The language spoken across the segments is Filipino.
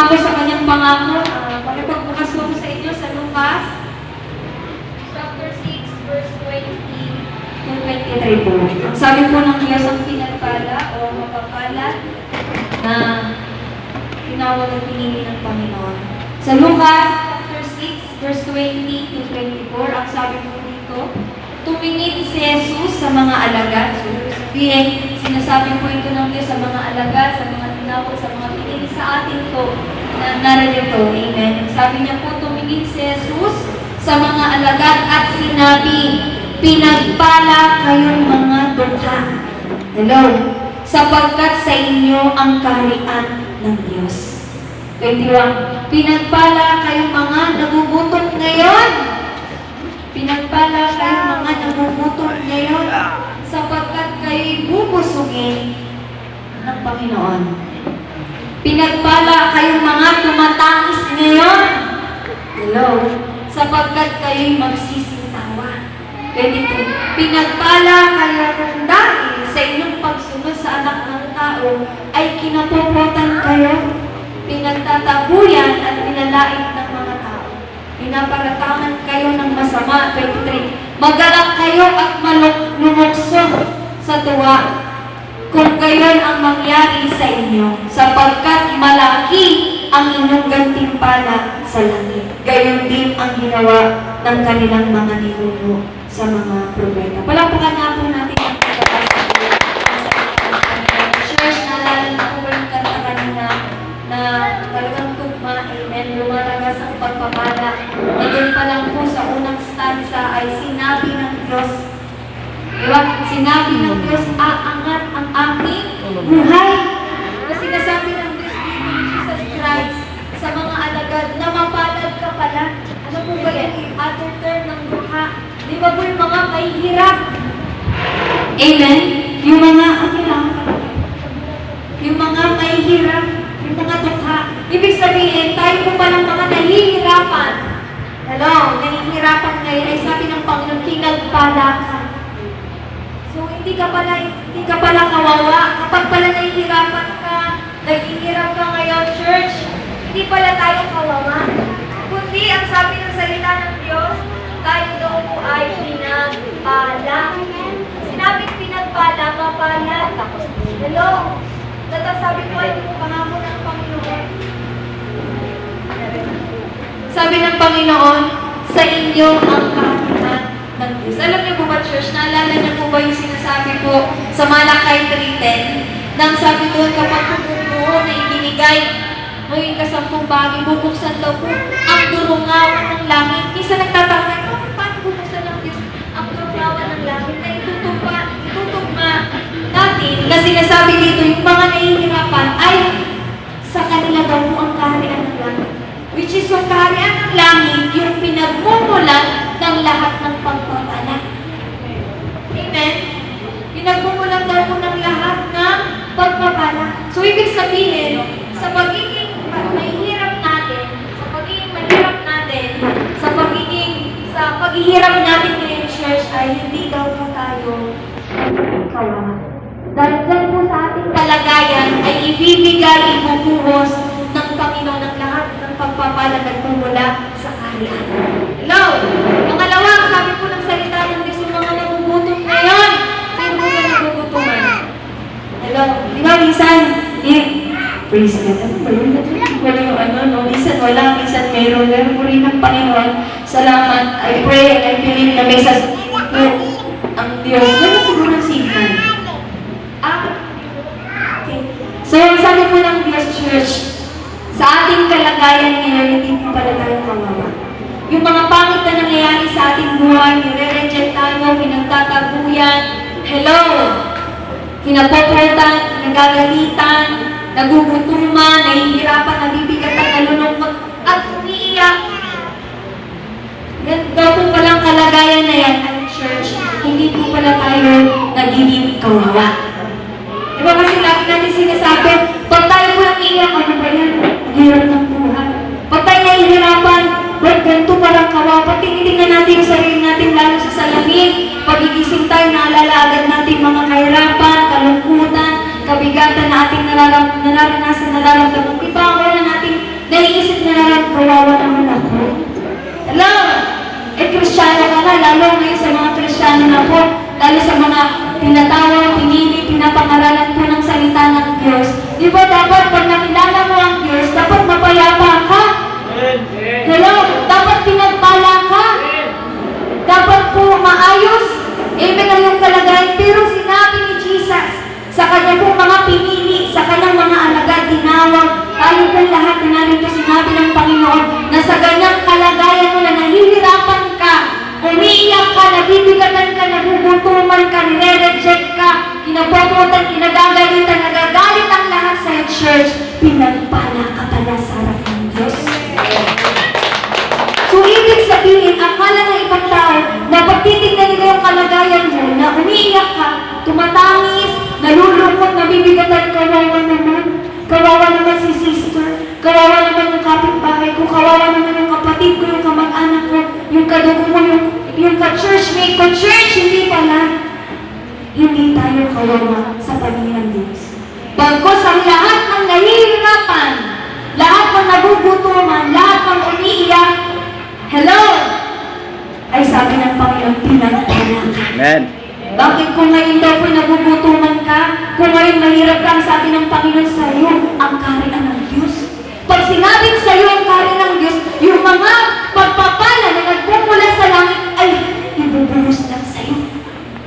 nangako sa kanyang pangako. Pakipagbukas ko sa inyo sa Lucas chapter 6 verse 20 to 23 po. Ang sabi po ng Diyos, ang pinagpala o mapapala na tinawag at pinili ng Panginoon. Sa Lucas chapter 6 verse 20 to 24, ang sabi po dito, tumingin si Jesus sa mga alagad. So, sabihin, sinasabi po ito ng Diyos sa mga alagad, sa mga tinawag, sa mga pinili sa atin po na narito. Amen. Sabi niya po, tumingin si Jesus sa mga alagad at sinabi, pinagpala kayong mga dukha. Hello. Sapagkat sa inyo ang kaharian ng Diyos. 21. Pinagpala kayong mga nagugutom ngayon. Pinagpala kayong mga nagugutom ngayon sapagkat kayo'y bubusugin ng Panginoon. Pinagpala kayong mga tumatangis ngayon. Hello. Sapagkat kayo'y magsisintawa. 22. Pinagpala kayo ng dahil sa inyong pagsunod sa anak ng tao ay kinapuputan kayo, pinagtatabuyan at nilalait ng mga tao. Pinaparatangan kayo ng masama. 23. Magalak kayo at lumukso sa tuwa kung gayon ang mangyari sa inyo, sapagkat malaki ang inyong gantimpala sa langit. Gayon din ang ginawa ng kanilang mga ninuno sa mga propeta. Palakpakan nga po natin ang pagkakasabot sa church. Naalala na po yung kanta kanina na talagang tugma, amen, lumalagas ang pagpapala. Na doon pa lang po sa unang stanza ay sinabi ng Diyos, diba? Sinabi ng Diyos, aangat ang aking buhay. Kasi nasabi ng Diyos, Jesus Christ, sa mga alagad, na mapalad ka pala. Ano po ba yan? Other term ng dukha. Di ba po yung mga may hirap? Amen? Yung mga, yung mga may hirap, yung mga dukha. Ibig sabihin, tayo po palang mga nahihirapan. Hello? Nahihirapan ngayon ay sabi ng Panginoon, pinagpala ka. So, hindi ka pala kawawa. Kapag pala nahihirapan ka, naghihirap ka ngayon, church, hindi pala tayo kawawa. Kundi, ang sabi ng salita ng Diyos, tayo daw po ay pinagpala. Sinabing pinagpala, mapala. Hello? Natasabi ko ay pangako ng Panginoon. Sabi ng Panginoon, sa inyo ang kaharian ng Diyos. Alam niyo po ba, church, naalala niyo po ba yung sinasabi po sa Malakay 3:10? Nang sabi doon, kapag pumupuho na ibinigay ngayong kasampung bagay, bubuksan daw po ang durungawan ng langit. Isa nagtataka, paano bubuksan ng Diyos ang durungawan ng langit na itutugma natin na sinasabi dito, yung mga nahihirapan ay sa kanila daw po ang kaharian ng langit. Which is yung kaharian ng langit, yung pinagmumulan ng lahat ng pagpapala. Amen? Pinagmumulan daw po ng lahat ng pagpapala. So, ibig sabihin, sa pagiging mahirap natin, sa paghihirap natin ngayon, church, ay hindi daw po tayo kawawa. Dahil dyan po sa ating kalagayan ay ibibigay, ibubuhos ng Panginoon ng lahat ng pagpapala nagmumula sa kaharian. Hello? Pangalawa, sabi po ng salita ng Diyos, yung mga nagugutom ngayon. Sino po ba nagugutuman? Hello? Di ba, minsan, praise God. Ano ba yun? Wala yung no? Minsan wala, minsan mayroon. Pero puri ng Panginoon, salamat. I pray and I believe na may sasabihin po ang Diyos. Wala siguro ng signal. Okay. So, yung sabi po ng Diyos Church, sa ating kalagayan ngayon, hindi po pala tayo kawawa. Yung mga pangit na nangyayari sa ating buhay, nire-reject tayo, pinagtatabuyan, hello! Kinapoportan, nagagalitan, nagugutuman, nahihirapan, nabibigatan, nalulungkot, at umiiyak. Yan daw po palang kalagayan na yan at church, hindi po pala tayo nagiging kawawa. Diba kasi lagi natin sinasabi, pag tayo po nang-iiyak, ano ba yan? Ang hirap ng buhay. Pag tayo nahihirapan, ba't ganito palang kawawa? Pag tinitingnan natin yung sarili natin, lalo sa salamin, pagigising tayo, naalala agad natin mga kahirapan, kalungkutan, kabigatan na ating nararanasan, nararamdaman. Iba, wala natin kawawa naman ako. Hello? Kristyano ka na, lalo ngayon sa mga Kristyano na po, lalo sa mga tinatawag, pinili, pinapangaralan po ng salita ng Diyos. Di ba dapat pag nakilala mo ang Diyos, dapat mapayapa ka? Hello? Dapat pinagpala ka? Dapat po maayos? Amen ang yung kalagayan. Pero sinabi ni Jesus, sa kanya po mga pinili, sa kanyang mga alagad, tinawag, tayo po lahat na narito sinabi ng Panginoon, na sa ganyang kalagayan mo na nahihirapan ka, umiiyak ka, nabibigatan ka, nagugutuman ka, nire-reject ka, kinapamutan, kinagagalitan, nagagalit ang lahat sa church, pinagpala ka pala sa harap ng Diyos. So, ibig sabihin, akala ng ibang tao, na pag titignan nila yung kalagayan mo, na umiiyak ka, tumatangis, nalulungkot, nabibigatan, kawawa naman si sister, kawawa naman yung kapitbahay ko, kawawa naman yung kapatid ko, yung kamag-anak ko, yung kadugo mo, yung ka-churchmate ko, church, hindi pala. Hindi tayo kawawa sa paningin ng Diyos. Bagkos ang lahat ng nahihirapan, lahat ng nagugutuman, lahat ng umiiyak, hello! Ay sabi ng Panginoon, pinagpala ka. Amen. Bakit kung ngayon daw po'y nagugutuman ka, kung ngayon mahirap ka, ang sabi ng Panginoon sa iyo, ang kaharian ng Diyos. Pag sinabing sa iyo ang kaharian ng Diyos, yung mga pagpapala na nagpupula sa langit, ay ibubuhos lang sa iyo.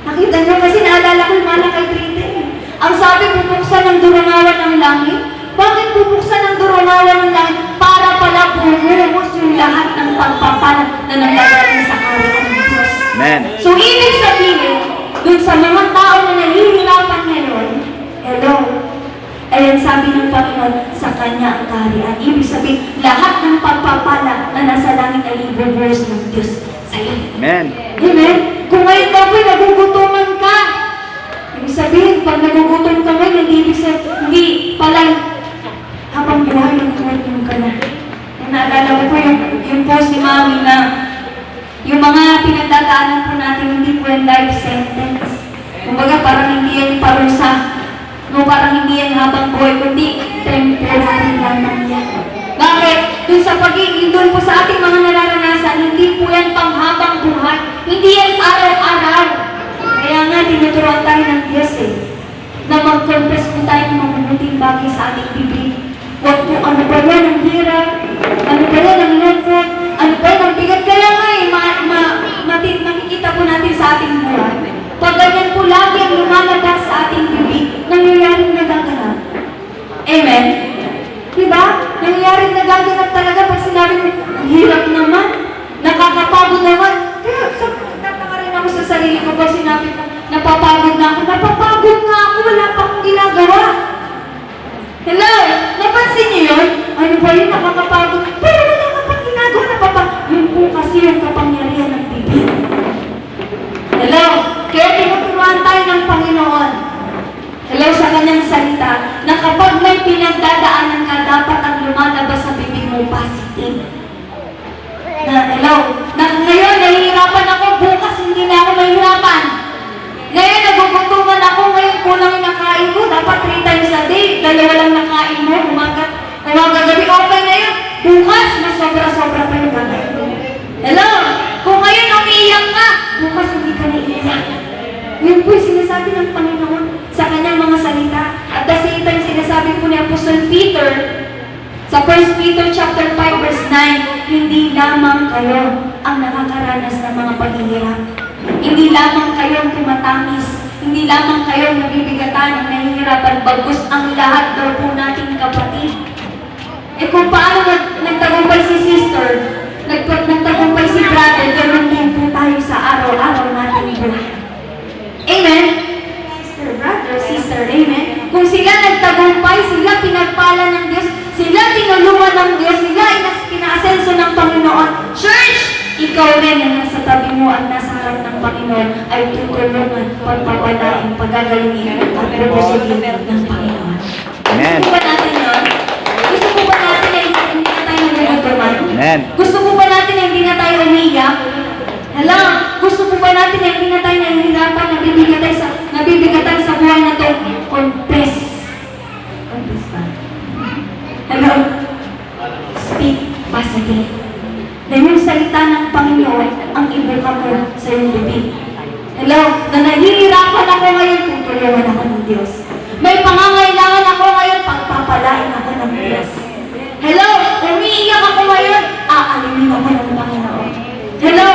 Nakita niyo kasi naalala ko yung Malakay 3:10. Ang sabi, bubuksan ng durangawan ng langit. Bakit bubuksan ng durangawan ng langit? Para pala buhos yung lahat ng pagpapala na nanggagaling sa kaharian ng Diyos. Amen. So, ibig sabihin, dun sa mga tao na nahihirapan ngayon, hello, ayan sabi ng Panginoon, sa Kanya ang kaharian. Ibig sabihin, lahat ng pagpapala na nasa langit ay ibubuhos ng Diyos sa iyo. Amen. Amen? Kung ngayon daw po'y nagugutuman ka, ibig sabihin, pag nagugutom ka ngayon, hindi pala habang buhay ng tumatong ka na. Naalala ko po yung post ni Mami na yung mga pinagdadaanan po natin, hindi po yung life sentence. Kumbaga, parang hindi yan parusa. No, parang hindi yan habang buhay, kundi temporary lamang yan. Bakit? Doon sa pagiging, doon po sa ating mga nararanasan, hindi po yan panghabang buhay. Hindi yan araw-araw. Kaya nga, tinuturuan tayo ng Diyos na mag-confess po tayo ng mabubuting bagay sa ating bibig. Huwag po, ano ba yan ang hirap? Ano ba yan ang lungkot? Ano ba yan ang bigat? Kaya nga makikita po natin sa ating buhay. Pag ganyan po lagi ang lumalabas sa ating bibig, nangyayaring nagaganap. Amen? Diba? Nangyayaring nagaganap talaga pag sinabi mo, ang hirap naman, nakakapagod naman. Kaya nagtaka rin ako sa sarili ko pag sinabi ko, napapagod na ako. Napapagod nga ako, wala pa akong ginagawa. Hello? Napansin niyo yun? Ano ba yun? Nakakapagod. Pero wala ka pang ginagawa, yun po kasi yung kapangyarihan ng bibig. Hello? Kaya tinuturuan tayo ng Panginoon. Hello, sa kanyang salita, na kapag may pinagdadaanan ka, dapat ang lumalabas sa bibig mo positive. Hello? Ngayon, nahihirapan ako, bukas hindi na ako mahirapan. Ngayon, nagugutuman ako, ngayon kulang yung nakain ko, dapat 3 times a day, 2 lang nakain mo, umaga gabi, okay na yun. Bukas, mas sobra-sobra pa yung kakain mo. Hello? Kung ngayon umiiyak ka, bukas hindi ka naiiyak. Yun po yung sinasabi ng Panginoon sa kanyang mga salita. At the same time, sinasabi po ni Apostle Peter, sa 1 Peter chapter 5 verse 9, hindi lamang kayo ang nakakaranas ng mga paghihirap. Hindi lamang kayo tumatamis. Hindi lamang kayo nabibigatan ng nahihirapan, bagkus ang lahat daw po nating kapatid. Kung paano nagtagumpay si sister, nagtagumpay si brother, ganoon din po tayo sa araw-araw nating buhay. Amen? Sister, brother, sister, amen? Kung sila nagtagumpay, sila pinagpala ng Diyos, sila tinulungan ng Diyos, sila pinaasenso ng Panginoon. Church, ikaw rin na nasa tabi mo at nasa harap ng Panginoon ay tutulungan, pagpapalain, pagagalingin at pupusugin ng Panginoon. Amen. Gusto ba natin yun? Gusto po ba natin na hindi na tayo nagulutuman? Amen. Gusto po ba natin na hindi na tayo umiiyak? Hala, gusto po ba natin na hindi na tayo nahihirapan, nabibigatan sa buhay na ito? Confess. Confess ba? Hello? Speak. positive. Na yung salita ng Panginoon ang ibuka mo sa iyong bibig. Hello, na nahihirapan ako ngayon, tutulungan ako ng Diyos. May pangangailangan ako ngayon, pagpapalain ako ng Diyos. Hello, umiiyak ako ngayon, aalinin ako ng Panginoon. Hello,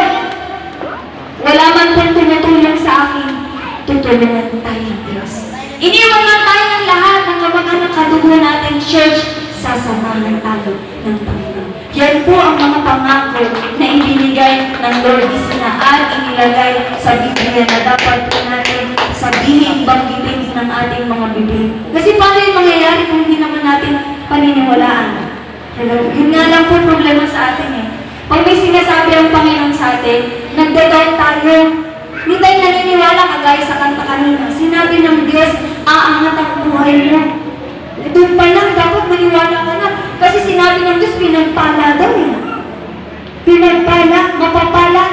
wala man pong tumutulong sa akin, tutulungan tayo ng Diyos. Iniwan man tayo ng lahat ng kamag-anak kadugo natin, church, sasamahan tayo ng Panginoon. Yan po ang mga pangako na ibinigay ng Lord Isna at inilagay sa Biblia na dapat po natin sabihin, banggitin ng ating mga bibig. Kasi paano yung mangyayari kung hindi naman natin paniniwalaan? Hello? Yun nga lang po problema sa atin eh. Pag may sinasabi ang Panginoon sa atin, nagdadoubt tayo. Hindi tayo naniniwala kagaya sa kanta kanina. Sinabi ng Diyos, aangat ang buhay mo. Doon pa lang, dapat maniwala ka na. Kasi sinabi ng Diyos, pinagpala daw eh. Pinagpala, mapapala.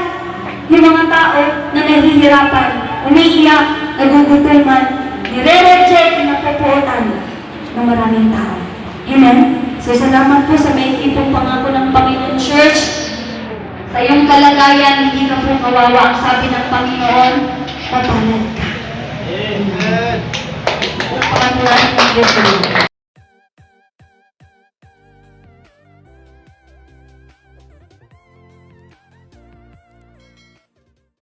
Yung mga tao na nahihirapan, umiiyak, nagugutuman, nire-reject, napupuotan ng maraming tao. Amen? So, salamat po sa may ipong pangako ng Panginoon Church. Sa iyong kalagayan, hindi ka po kawawa. Ang sabi ng Panginoon, papalad ka. Amen. Pangalan ng Diyos.